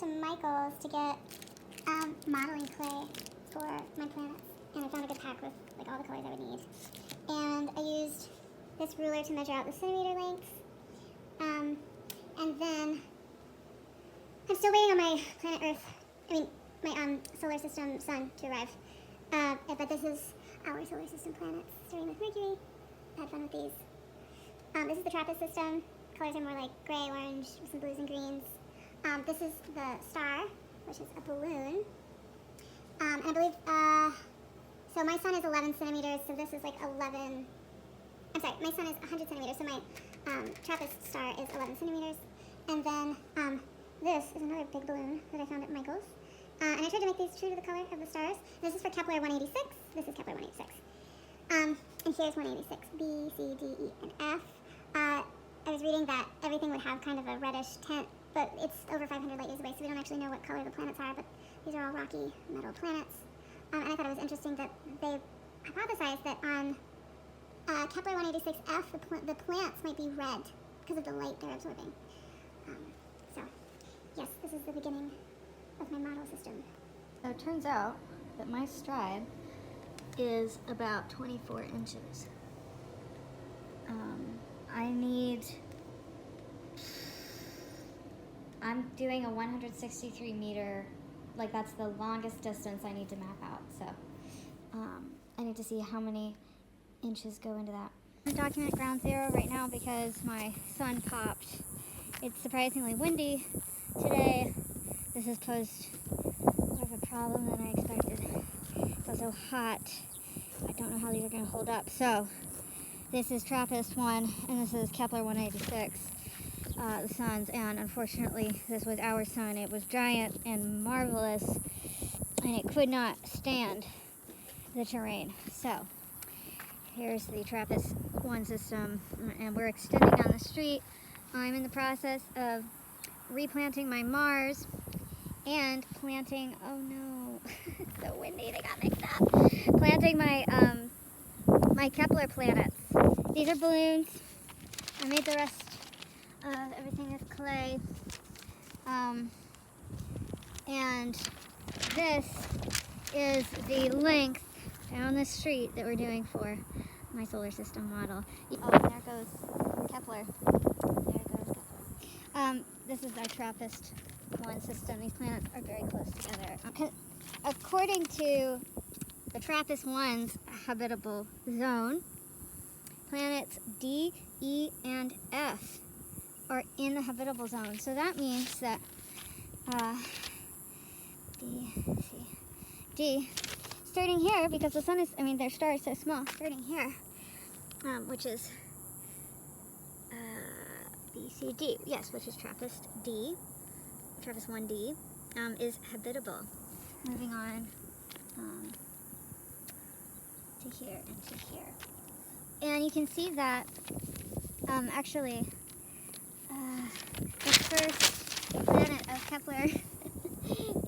to Michael's to get modeling clay for my planets, and I found a good pack with like all the colors I would need. And I used this ruler to measure out the centimeter length. And then I'm still waiting on my planet Earth, my solar system sun to arrive. But this is our solar system planets, starting with Mercury. I had fun with these. This is the TRAPPIST system. Colors are more like gray, orange, with some blues and greens. This is the star, which is a balloon. And I believe, so my sun is 11 centimeters, so this is like 11, I'm sorry, my sun is 100 centimeters, so my TRAPPIST star is 11 centimeters. And then this is another big balloon that I found at Michael's. And I tried to make these true to the color of the stars. This is for Kepler 186. This is Kepler 186. And here's 186, B, C, D, E, and F. I was reading that everything would have kind of a reddish tint, but it's over 500 light years away, so we don't actually know what color the planets are, but these are all rocky metal planets. And I thought it was interesting that they hypothesized that on Kepler 186F, the plants might be red because of the light they're absorbing. So, yes, this is the beginning of my model system. So it turns out that my stride is about 24 inches. I'm doing a 163 meter, like that's the longest distance I need to map out, so I need to see how many inches go into that. I'm document ground zero right now because my sun popped. It's surprisingly windy today. This has posed more of a problem than I expected. It's also hot. I don't know how these are going to hold up. So this is TRAPPIST 1 and this is Kepler 186, the suns, and unfortunately this was our sun. It was giant and marvelous and it could not stand the terrain. So here's the TRAPPIST 1 system and we're extending down the street. I'm in the process of replanting my Mars and planting, oh no, it's so windy, they got mixed up. Planting my my Kepler planets. These are balloons. I made the rest of everything with clay. And this is the length down the street that we're doing for my solar system model. Oh, and there goes Kepler. There goes Kepler. This is our TRAPPIST 1 system. These planets are very close together. According to the TRAPPIST 1's habitable zone, planets D, E, and F are in the habitable zone. So that means that D, starting here, because the sun is, their star is so small, starting here, which is B, C, D, yes, which is TRAPPIST D, TRAPPIST 1D, is habitable. Moving on to here and to here. And you can see that actually the first planet of Kepler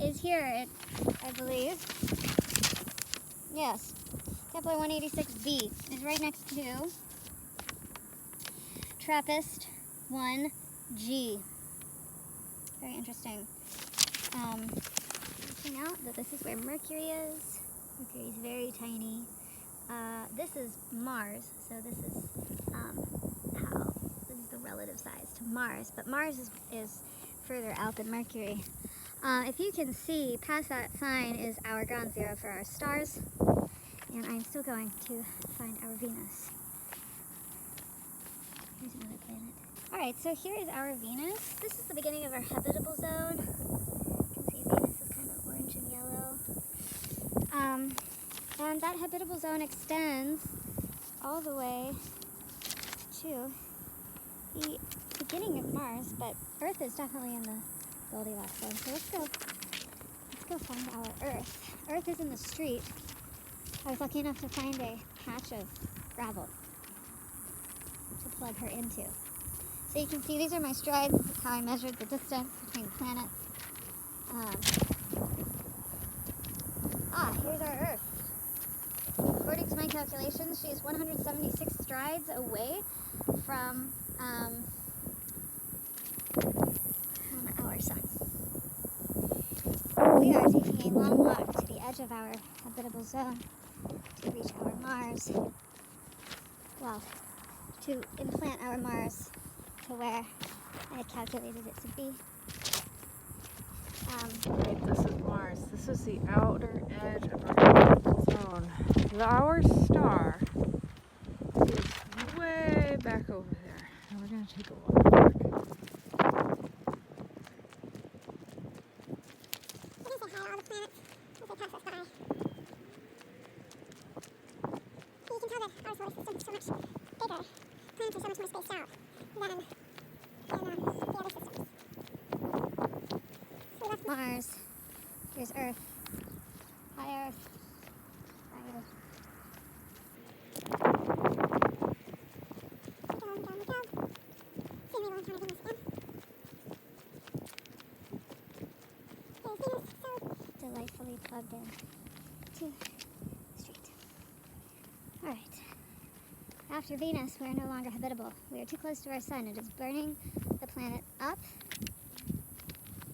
is here, I believe. Yes, Kepler 186b is right next to TRAPPIST 1G. Very interesting. Pointing out that this is where Mercury is. Mercury is very tiny. This is Mars, so this is the relative size to Mars, but Mars is further out than Mercury. If you can see, past that sign is our ground zero for our stars, and I'm still going to find our Venus. Here's another planet. Alright, so here is our Venus. This is the beginning of our habitable zone. You can see Venus is kind of orange and yellow. And that habitable zone extends all the way to the beginning of Mars, but Earth is definitely in the Goldilocks zone. So let's go find our Earth. Earth is in the street. I was lucky enough to find a patch of gravel to plug her into. So you can see these are my strides. This is how I measured the distance between the planets. Here's our Earth. According to my calculations, she's 176 strides away from our sun. we are taking a long walk to the edge of our habitable zone to reach our Mars. Well, to implant our Mars to where I had calculated it to be. Right, this is Mars. This is the outer edge of our habitable zone. Our star is way back over there. And we're going to take a walk back. What do you say hi to all the planets as they pass us by? You can tell that our solar system is so much bigger. Planets are so much more spaced out than the other systems. So that's Mars. Here's Earth. Hi, Earth. Hi, Earth. down we go. See, maybe one time I do this again. There's Venus, so Delightfully plugged in to the street. Alright. After Venus, we are no longer habitable. We are too close to our sun. It is burning the planet up.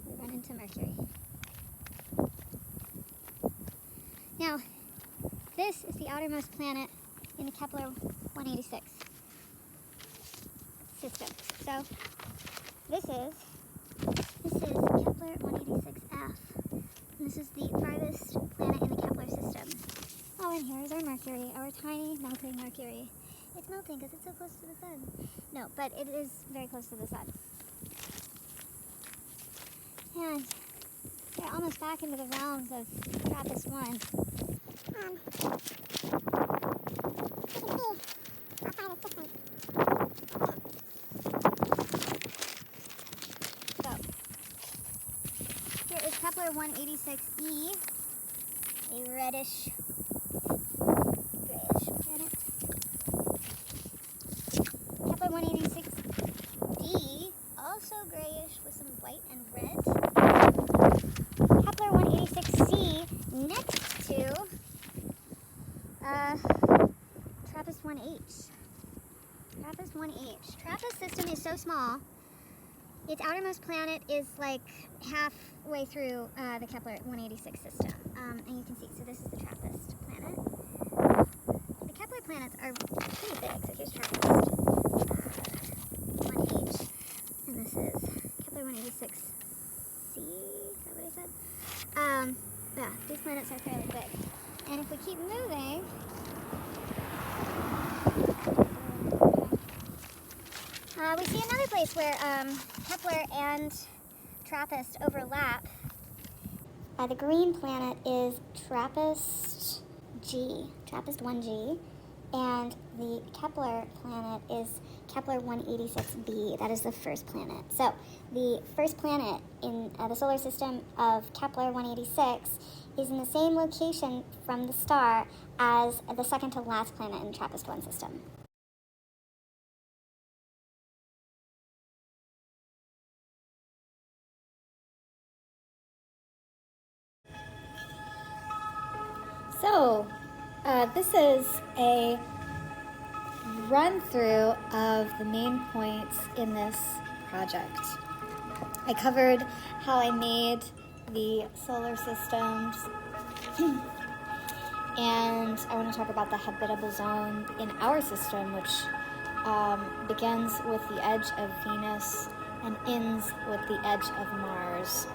We run into Mercury. Now, this is the outermost planet in the Kepler 186 system. So, this is Kepler 186f. And this is the farthest planet in the Kepler system. Oh, and here is our Mercury, our tiny melting Mercury. It's melting because it's so close to the sun. No, but it is very close to the sun. And we're almost back into the realms of TRAPPIST-1. you can see how far this distance. So, here is Kepler 186e, a reddish, grayish planet. Kepler 186d, also grayish with some white and red. Kepler 186c next to TRAPPIST-1h. TRAPPIST-1h. TRAPPIST system is so small. Its outermost planet is like halfway through the Kepler 186 system. And you can see, so this is the TRAPPIST planet. The Kepler planets are pretty big, so here's TRAPPIST 1h. And this is Kepler 186c, is that what I said? Yeah, these planets are fairly big. And if we keep moving, we see another place where Kepler and TRAPPIST overlap. The green planet is TRAPPIST-G, TRAPPIST-1G, and the Kepler planet is Kepler 186b. That is the first planet. So the first planet in the solar system of Kepler 186 is in the same location from the star as the second to last planet in the TRAPPIST-1 system. So, this is a run-through of the main points in this project. I covered how I made the solar systems, and I want to talk about the habitable zone in our system, which begins with the edge of Venus and ends with the edge of Mars.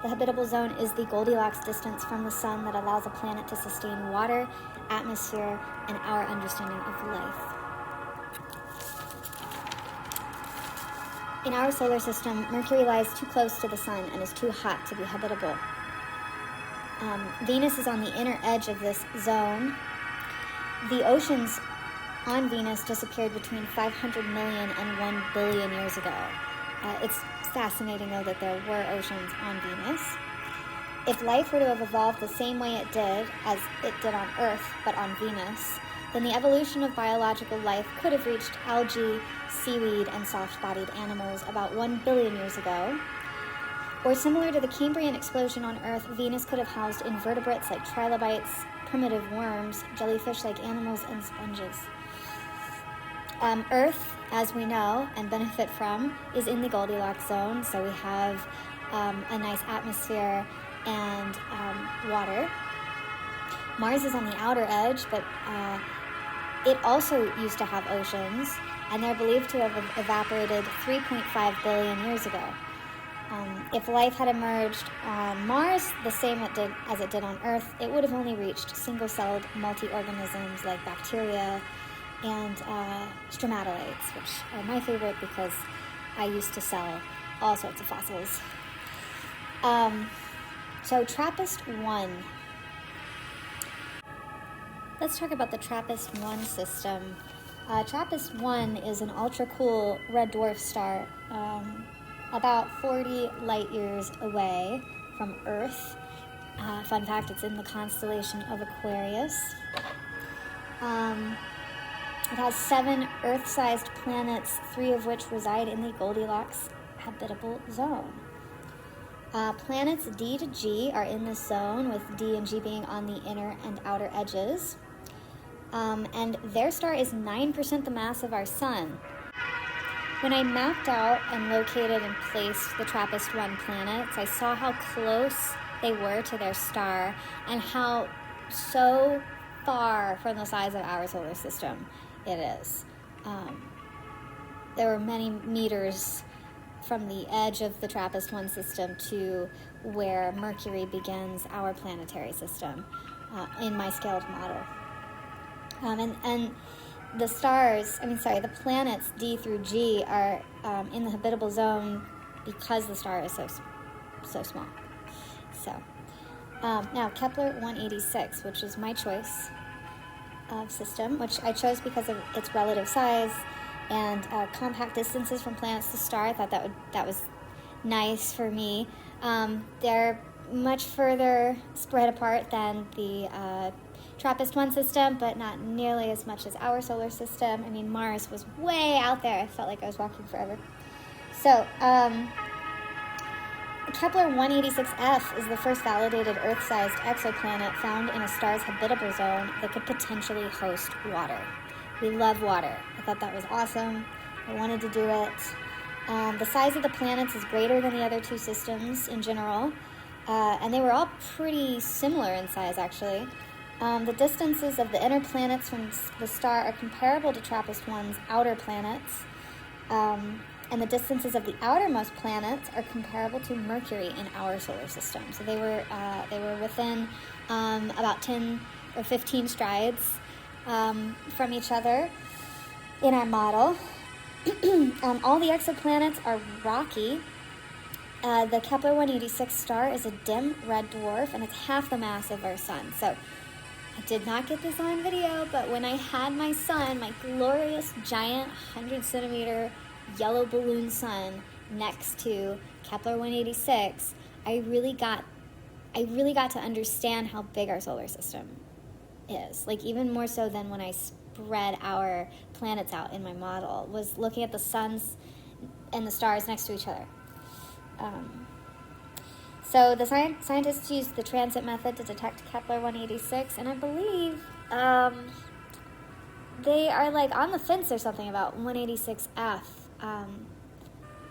The habitable zone is the Goldilocks distance from the sun that allows a planet to sustain water, atmosphere, and our understanding of life. In our solar system, Mercury lies too close to the sun and is too hot to be habitable. Venus is on the inner edge of this zone. The oceans on Venus disappeared between 500 million and 1 billion years ago. It's fascinating, though, that there were oceans on Venus. If life were to have evolved the same way it did, as it did on Earth, but on Venus, then the evolution of biological life could have reached algae, seaweed, and soft-bodied animals about 1 billion years ago. Or similar to the Cambrian explosion on Earth, Venus could have housed invertebrates like trilobites, primitive worms, jellyfish-like animals, and sponges. Earth, as we know and benefit from, is in the Goldilocks zone, so we have a nice atmosphere and water. Mars is on the outer edge, but it also used to have oceans, and they're believed to have evaporated 3.5 billion years ago. If life had emerged on Mars the same as it did on Earth, it would have only reached single-celled multi-organisms like bacteria and stromatolites, which are my favorite because I used to sell all sorts of fossils. So TRAPPIST-1. Let's talk about the TRAPPIST-1 system. TRAPPIST-1 is an ultra-cool red dwarf star about 40 light years away from Earth. Fun fact, it's in the constellation of Aquarius. It has 7 Earth-sized planets, 3 of which reside in the Goldilocks habitable zone. Planets D to G are in this zone, with D and G being on the inner and outer edges. And their star is 9% the mass of our sun. When I mapped out and located and placed the TRAPPIST-1 planets, I saw how close they were to their star and how so far from the size of our solar system it is. There were many meters from the edge of the TRAPPIST-1 system to where Mercury begins our planetary system in my scaled model. And the the planets D through G are in the habitable zone because the star is so small. So now Kepler 186, which is my choice of system, which I chose because of its relative size and compact distances from planets to star. I thought that was nice for me. They're much further spread apart than the TRAPPIST-1 system, but not nearly as much as our solar system. I mean, Mars was way out there. I felt like I was walking forever. So, Kepler 186f is the first validated Earth-sized exoplanet found in a star's habitable zone that could potentially host water. We love water. I thought that was awesome. I wanted to do it. The size of the planets is greater than the other 2 systems in general, and they were all pretty similar in size, actually. The distances of the inner planets from the star are comparable to TRAPPIST-1's outer planets, and the distances of the outermost planets are comparable to Mercury in our solar system. So they were within about 10 or 15 strides from each other in our model. All the exoplanets are rocky. The Kepler 186 star is a dim red dwarf, and it's half the mass of our sun. So I did not get this on video, but when I had my sun, my glorious giant 100-centimeter yellow balloon sun next to Kepler 186, I really got to understand how big our solar system is. Like, even more so than when I spread our planets out in my model, was looking at the suns and the stars next to each other. So the scientists used the transit method to detect Kepler 186, and I believe they are like on the fence or something about 186f.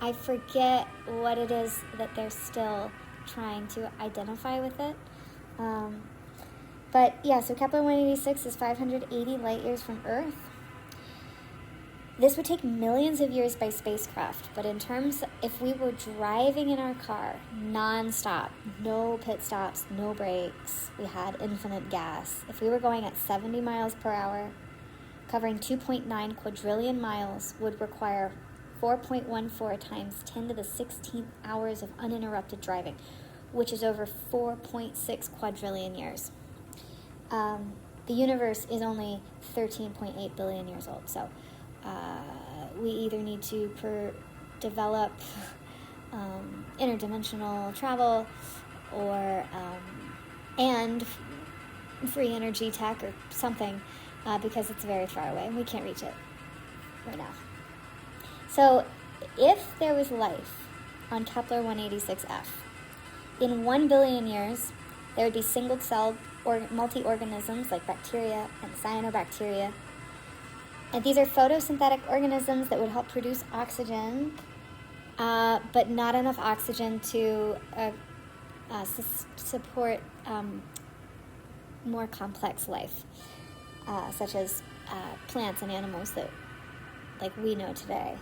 I forget what it is that they're still trying to identify with it. But yeah, so Kepler 186 is 580 light years from Earth. This would take millions of years by spacecraft, but in terms, if we were driving in our car non-stop, no pit stops, no brakes, we had infinite gas. If we were going at 70 miles per hour, covering 2.9 quadrillion miles would require 4.14 times 10 to the 16th hours of uninterrupted driving, which is over 4.6 quadrillion years. The universe is only 13.8 billion years old, so we either need to develop interdimensional travel or and free energy tech or something, because it's very far away and we can't reach it right now. So if there was life on Kepler 186f, in 1 billion years, there would be single-celled or multi-organisms like bacteria and cyanobacteria. And these are photosynthetic organisms that would help produce oxygen but not enough oxygen to support more complex life, such as plants and animals that, like, we know today.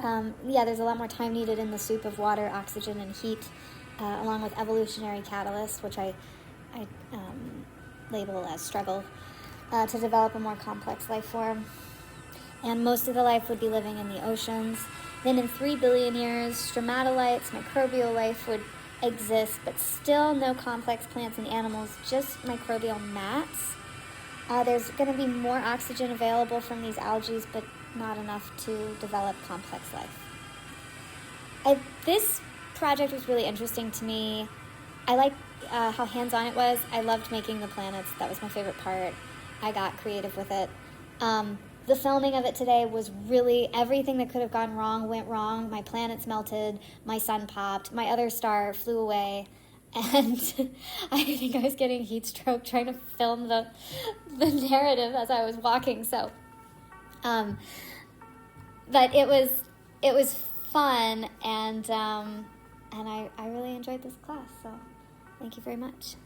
Yeah, there's a lot more time needed in the soup of water, oxygen, and heat, along with evolutionary catalysts, which I label as struggle, to develop a more complex life form. And most of the life would be living in the oceans. Then in 3 billion years, stromatolites, microbial life would exist, but still no complex plants and animals, just microbial mats. There's going to be more oxygen available from these algae, but not enough to develop complex life. This project was really interesting to me. I like how hands-on it was. I loved making the planets. That was my favorite part. I got creative with it. The filming of it today was really, everything that could have gone wrong went wrong. My planets melted, my sun popped, my other star flew away, and I think I was getting heat stroke trying to film the narrative as I was walking. So, but it was fun, and I really enjoyed this class. So, thank you very much.